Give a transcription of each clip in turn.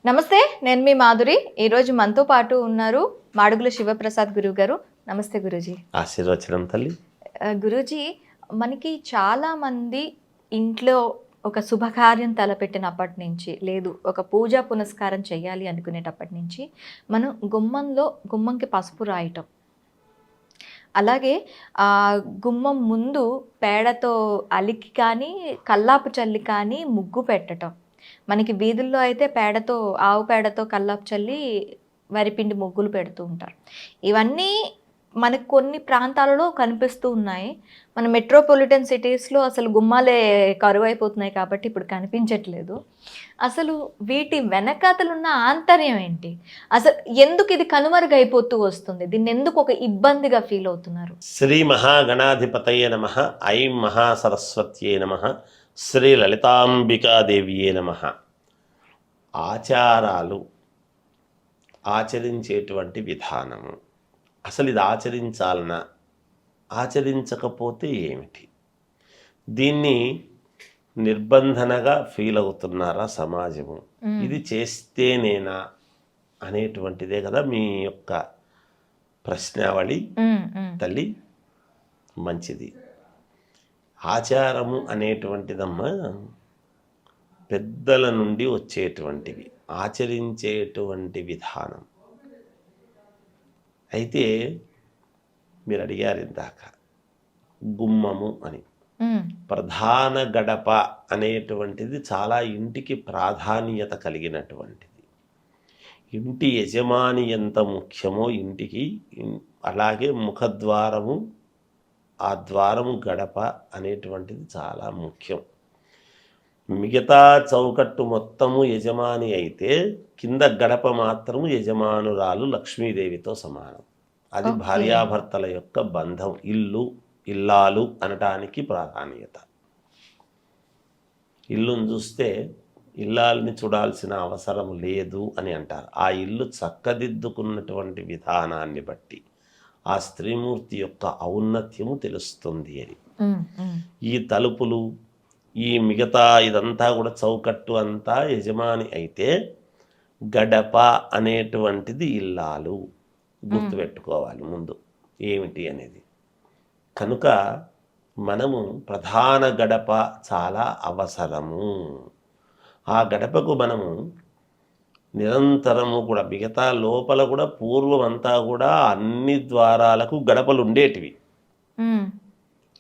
నమస్తే, నేను మీ మాధురి. ఈరోజు మనతో పాటు ఉన్నారు మాడుగుల శివప్రసాద్ గురువు గారు. నమస్తే గురూజీ. ఆశీర్వచనం తల్లి. గురూజీ, మనకి చాలామంది ఇంట్లో ఒక శుభకార్యం తలపెట్టినప్పటి నుంచి, లేదు ఒక పూజా పునస్కారం చేయాలి అనుకునేటప్పటి నుంచి మనం గుమ్మంకి పసుపు రాయటం, అలాగే గుమ్మం ముందు పేడతో అలికి కానీ కల్లాపు చల్లి కానీ ముగ్గు పెట్టడం, మనకి వీధుల్లో అయితే ఆవు పేడతో కల్లాపు చల్లి వరిపిండి ముగ్గులు పెడుతూ ఉంటారు. ఇవన్నీ మనకు కొన్ని ప్రాంతాలలో కనిపిస్తూ ఉన్నాయి. మన మెట్రోపాలిటన్ సిటీస్లో అసలు గుమ్మాలే కరువైపోతున్నాయి కాబట్టి ఇప్పుడు కనిపించట్లేదు. అసలు వీటి వెనకాతలున్న ఆంతర్యం ఏంటి? అసలు ఎందుకు ఇది కనుమరుగైపోతూ వస్తుంది? దీన్ని ఎందుకు ఒక ఇబ్బందిగా ఫీల్ అవుతున్నారు? శ్రీ మహాగణాధిపతయే నమః. ఐం మహాసరస్వత్యే నమః. శ్రీ లలితాంబికాదేవియే నమః. ఆచారాలు, ఆచరించేటువంటి విధానము, అసలు ఇది ఆచరించాలన్నా ఆచరించకపోతే ఏమిటి? దీన్ని నిర్బంధనగా ఫీల్ అవుతున్నారా సమాజము? ఇది చేస్తేనేనా అనేటువంటిదే కదా మీ యొక్క ప్రశ్నావళి తల్లి. మంచిది. ఆచారము అనేటువంటిదమ్మా పెద్దల నుండి వచ్చేటువంటివి, ఆచరించేటువంటి విధానం. అయితే మీరు అడిగారు ఇందాక గుమ్మము అని. ప్రధాన గడప అనేటువంటిది చాలా ఇంటికి ప్రాధాన్యత కలిగినటువంటిది. ఇంటి యజమాని ఎంత ముఖ్యమో ఇంటికి, అలాగే ముఖద్వారము, ఆ ద్వారము గడప అనేటువంటిది చాలా ముఖ్యం. మిగతా చౌకట్టు మొత్తము యజమాని అయితే కింద గడప మాత్రము యజమానురాలు లక్ష్మీదేవితో సమానం. అది భార్యాభర్తల యొక్క బంధం. ఇల్లు, ఇల్లాలు అనటానికి ప్రాధాన్యత. ఇల్లును చూస్తే ఇల్లాలని చూడాల్సిన అవసరం లేదు అని అంటారు. ఆ ఇల్లు చక్కదిద్దుకున్నటువంటి విధానాన్ని బట్టి ఆ స్త్రీమూర్తి యొక్క ఔన్నత్యము తెలుస్తుంది అని. ఈ తలుపులు, ఈ మిగతా ఇదంతా కూడా చౌకట్టు అంతా యజమాని అయితే గడప అనేటువంటిది ఇల్లాలు. గుర్తుపెట్టుకోవాలి ముందు ఏమిటి అనేది. కనుక మనము ప్రధాన గడప చాలా అవసరము. ఆ గడపకు మనము నిరంతరము కూడా, మిగతా లోపల కూడా పూర్వం అంతా కూడా అన్ని ద్వారాలకు గడపలు ఉండేటివి.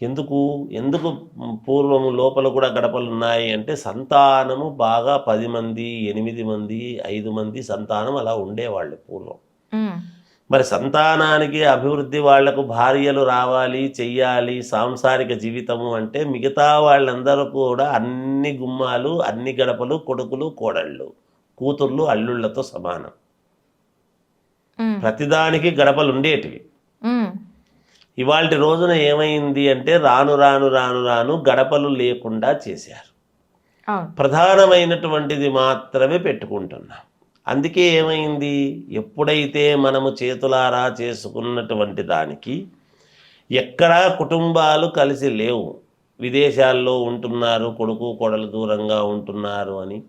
ఎందుకు పూర్వము లోపల కూడా గడపలు ఉన్నాయి అంటే సంతానము బాగా 10 మంది, 8 మంది, 5 మంది సంతానం అలా ఉండేవాళ్ళు పూర్వం. మరి సంతానానికి అభివృద్ధి, వాళ్లకు భార్యలు రావాలి, చెయ్యాలి, సాంసారిక జీవితము అంటే మిగతా వాళ్ళందరూ కూడా అన్ని గుమ్మాలు, అన్ని గడపలు, కొడుకులు, కోడళ్ళు, కూతుర్లు, అల్లుళ్లతో సమానం. ప్రతిదానికి గడపలు ఉండేటివి. ఇవాళ రోజున ఏమైంది అంటే రాను రాను రాను రాను గడపలు లేకుండా చేశారు. ప్రధానమైనటువంటిది మాత్రమే పెట్టుకుంటున్నాం. అందుకే ఏమైంది, ఎప్పుడైతే మనము చేతులారా చేసుకున్నటువంటి దానికి ఎక్కడా కుటుంబాలు కలిసి లేవు, విదేశాల్లో ఉంటున్నారు, కొడుకు కోడలు దూరంగా ఉంటున్నారు అని,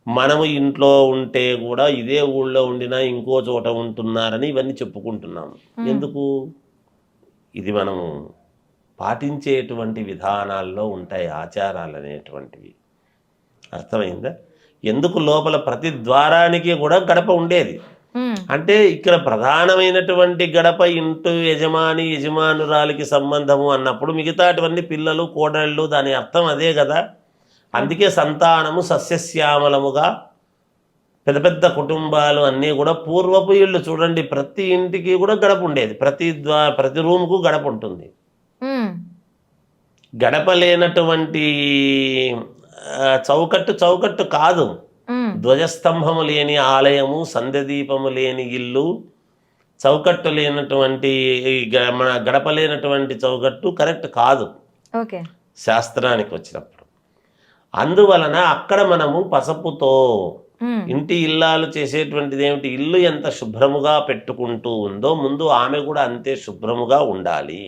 మనము ఇంట్లో ఉంటే కూడా ఇదే ఊళ్ళో ఉండినా ఇంకో చోట ఉంటున్నారని ఇవన్నీ చెప్పుకుంటున్నాము. ఎందుకు? ఇది మనము పాటించేటువంటి విధానాల్లో ఉంటాయి ఆచారాలు అనేటువంటివి. అర్థమైందా? ఎందుకు లోపల ప్రతి ద్వారానికి కూడా గడప ఉండేది అంటే ఇక్కడ ప్రధానమైనటువంటి గడప ఇంటి యజమాని, యజమానురాలికి సంబంధము అన్నప్పుడు మిగతాటివన్నీ పిల్లలు, కోడళ్ళు, దాని అర్థం అదే కదా. అందుకే సంతానము సస్యశ్యామలముగా పెద్ద పెద్ద కుటుంబాలు అన్నీ కూడా పూర్వపు ఇళ్ళు చూడండి, ప్రతి ఇంటికి కూడా గడప ఉండేది. ప్రతి రూముకు గడప ఉంటుంది. గడప లేనటువంటి చౌకట్టు కాదు. ధ్వజస్తంభము లేని ఆలయము, సంధ్యదీపము లేని ఇల్లు, చౌకట్టు లేనటువంటి మన గడప లేనటువంటి చౌకట్టు కరెక్ట్ కాదు శాస్త్రానికి వచ్చినప్పుడు. అందువలన అక్కడ మనము పసుపుతో ఇంటి ఇల్లాలు చేసేటువంటిది ఏమిటి, ఇల్లు ఎంత శుభ్రముగా పెట్టుకుంటూ ఉందో ముందు ఆమె కూడా అంతే శుభ్రముగా ఉండాలి.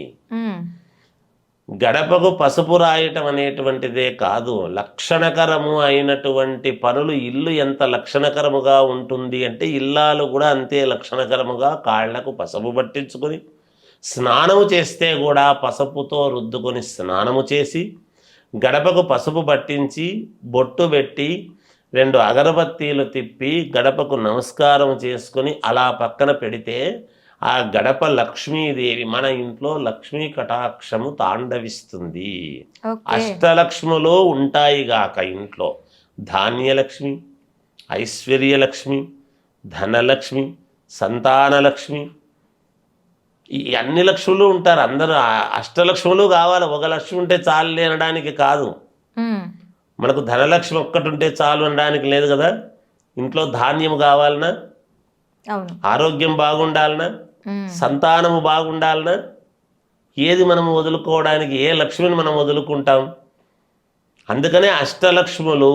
గడపకు పసుపు రాయటం అనేటువంటిదే కాదు, లక్షణకరము అయినటువంటి పనులు. ఇల్లు ఎంత లక్షణకరముగా ఉంటుంది అంటే ఇల్లాలు కూడా అంతే లక్షణకరముగా కాళ్లకు పసుపు పట్టించుకొని స్నానము చేస్తే కూడా పసుపుతో రుద్దుకొని స్నానము చేసి గడపకు పసుపు పట్టించి బొట్టు పెట్టి 2 అగరబత్తీలు తిప్పి గడపకు నమస్కారం చేసుకొని అలా పక్కన పెడితే ఆ గడప లక్ష్మీదేవి మన ఇంట్లో లక్ష్మీ కటాక్షము తాండవిస్తుంది. అష్టలక్ష్ములు ఉంటాయి గాక ఇంట్లో. ధాన్యలక్ష్మి, ఐశ్వర్యలక్ష్మి, ధనలక్ష్మి, సంతానలక్ష్మి, ఈ అన్ని లక్ష్ములు ఉంటారు. అందరూ అష్టలక్ష్ములు కావాలి. ఒక లక్ష్మి ఉంటే చాలు అనడానికి కాదు. మనకు ధనలక్ష్మి ఒక్కటి ఉంటే చాలు అనడానికి లేదు కదా. ఇంట్లో ధాన్యం కావాలన్నా, ఆరోగ్యం బాగుండాలన్నా, సంతానము బాగుండాలన్నా, ఏది మనం వదులుకోవడానికి, ఏ లక్ష్మిని మనం వదులుకుంటాం? అందుకనే అష్టలక్ష్ములు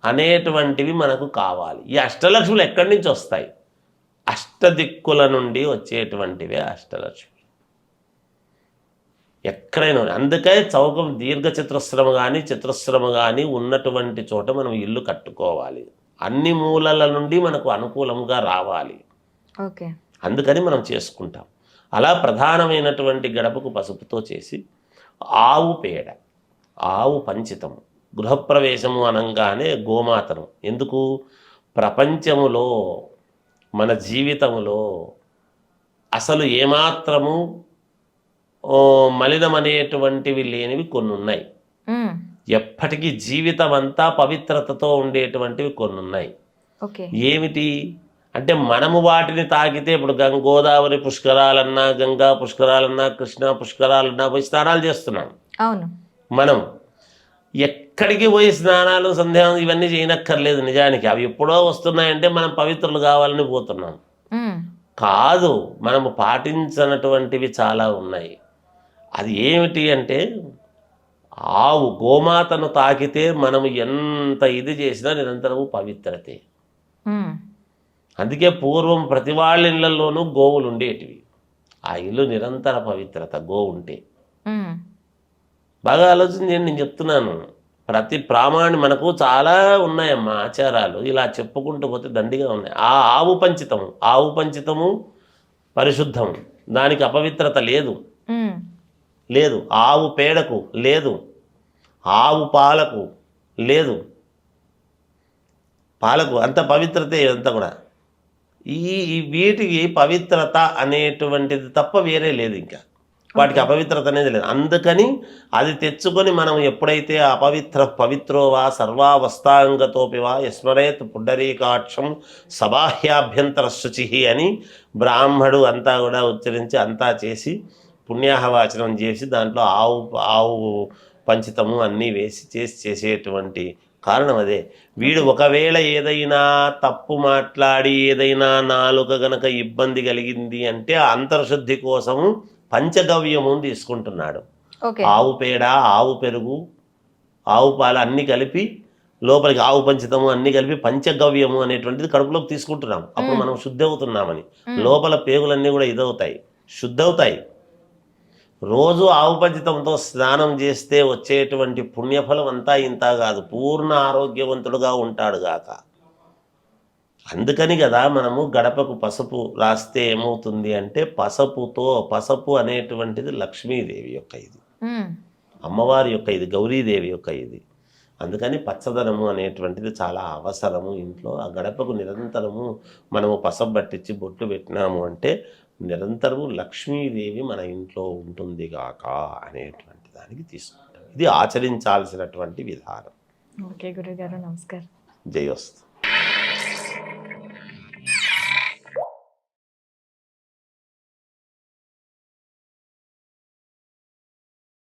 అనేటువంటివి మనకు కావాలి. ఈ అష్టలక్ష్ములు ఎక్కడి నుంచి వస్తాయి? అష్టదిక్కుల నుండి వచ్చేటువంటివే అష్టలక్ష్మి. ఎక్కడైనా అందుకే చౌకం దీర్ఘ చతురస్రము కానీ చతురస్రము కానీ ఉన్నటువంటి చోట మనం ఇల్లు కట్టుకోవాలి. అన్ని మూలల నుండి మనకు అనుకూలంగా రావాలి. ఓకే, అందుకని మనం చేసుకుంటాం. అలా ప్రధానమైనటువంటి గడపకు పసుపుతో చేసి ఆవు పేడ, ఆవు పంచితము, గృహప్రవేశము అనంగానే గోమాతను. ఎందుకు? ప్రపంచములో మన జీవితములో అసలు ఏమాత్రము మలినం అనేటువంటివి లేనివి కొన్ని ఉన్నాయి. ఎప్పటికీ జీవితం అంతా పవిత్రతతో ఉండేటువంటివి కొన్ని ఉన్నాయి. ఏమిటి అంటే మనము వాటిని తాకితే ఇప్పుడు గోదావరి పుష్కరాలన్నా, గంగా పుష్కరాలన్నా, కృష్ణా పుష్కరాలన్నా పోయి స్నానాలు చేస్తున్నాం. అవును, మనం ఎక్కడికి పోయి స్నానాలు సందేహం ఇవన్నీ చేయనక్కర్లేదు. నిజానికి అవి ఎప్పుడో వస్తున్నాయంటే మనం పవిత్రులు కావాలని పోతున్నాం. కాదు, మనము పాటించినటువంటివి చాలా ఉన్నాయి. అది ఏమిటి అంటే ఆవు గోమాతను తాకితే మనము ఎంత ఇది చేసినా నిరంతరము పవిత్రతే. అందుకే పూర్వం ప్రతి వాళ్ళ ఇళ్లలోనూ గోవులు ఉండేటివి. ఆ ఇల్లు నిరంతర పవిత్రత గోవు ఉంటే. బాగా ఆలోచించండి, నేను చెప్తున్నాను. ప్రతి మనకు చాలా ఉన్నాయమ్మా ఆచారాలు. ఇలా చెప్పుకుంటూ పోతే దండిగా ఉన్నాయి. ఆ ఆవు పంచితము పరిశుద్ధం, దానికి అపవిత్రత లేదు. లేదు. ఆవు పేడకు లేదు, ఆవు పాలకు లేదు. పాలకు అంత పవిత్రతే అంతా కూడా. వీటికి పవిత్రత అనేటువంటిది తప్ప వేరే లేదు. ఇంకా వాటికి అపవిత్రత అనేది లేదు. అందుకని అది తెచ్చుకొని మనం ఎప్పుడైతే పవిత్రోవా సర్వావస్థాంగతోపివా యస్మరేత్ పుండరీకాక్షం సబాహ్యాభ్యంతర శుచి అని బ్రాహ్మడు అంతా కూడా ఉచ్చరించి అంతా చేసి పుణ్యాహవాచనం చేసి దాంట్లో ఆవు పంచితము అన్నీ వేసి చేసేటువంటి కారణం అదే. వీడు ఒకవేళ ఏదైనా తప్పు మాట్లాడి ఏదైనా నాలుక గనక ఇబ్బంది కలిగింది అంటే అంతర్శుద్ధి కోసము పంచగవ్యము తీసుకుంటున్నాడు. ఆవు పేడ, ఆవు పెరుగు, ఆవు పాలు అన్నీ కలిపి లోపలికి ఆవు పంచితము అన్నీ కలిపి పంచగవ్యము అనేటువంటిది కడుపులోకి తీసుకుంటున్నాం. అప్పుడు మనం శుద్ధి అవుతున్నామని. లోపల పేగులన్నీ కూడా ఇదవుతాయి, శుద్ధవుతాయి. రోజు ఆవు పంచితంతో స్నానం చేస్తే వచ్చేటువంటి పుణ్యఫలం అంతా ఇంత కాదు, పూర్ణ ఆరోగ్యవంతుడుగా ఉంటాడు గాక. అందుకని కదా మనము గడపకు పసుపు రాస్తే ఏమవుతుంది అంటే పసుపు అనేటువంటిది లక్ష్మీదేవి యొక్క ఇది, అమ్మవారి యొక్క ఇది, గౌరీదేవి యొక్క ఇది. అందుకని పచ్చదనము అనేటువంటిది చాలా అవసరము ఇంట్లో. ఆ గడపకు నిరంతరము మనము పసుపు పట్టించి బొట్లు పెట్టినాము అంటే నిరంతరము లక్ష్మీదేవి మన ఇంట్లో ఉంటుంది గాక అనేటువంటి దానికి తీసుకుంటాం. ఇది ఆచరించాల్సినటువంటి విధానం. ఓకే గురుగారు, నమస్కారం. జయోస్తు.